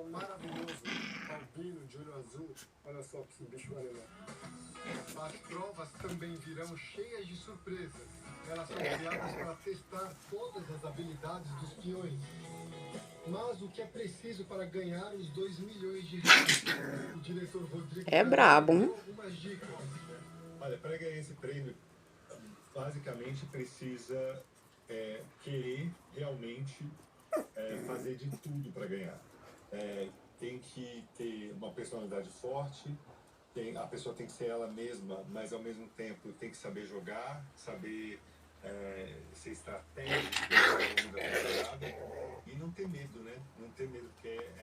cavalo maravilhoso, albino, de olho azul. Olha só que esse bicho animal. As provas também virão cheias de surpresas. Elas são criadas para testar todas as habilidades dos peões. Mas o que é preciso para ganhar os 2 milhões de reais? O diretor Rodrigo É brabo, deu hein? algumas dicas. Olha, para ganhar esse prêmio, basicamente precisa querer realmente fazer de tudo para ganhar. Tem que ter uma personalidade forte, a pessoa tem que ser ela mesma, mas ao mesmo tempo tem que saber jogar, saber ser estratégico ao longo da temporada e não ter medo, né? Não ter medo, porque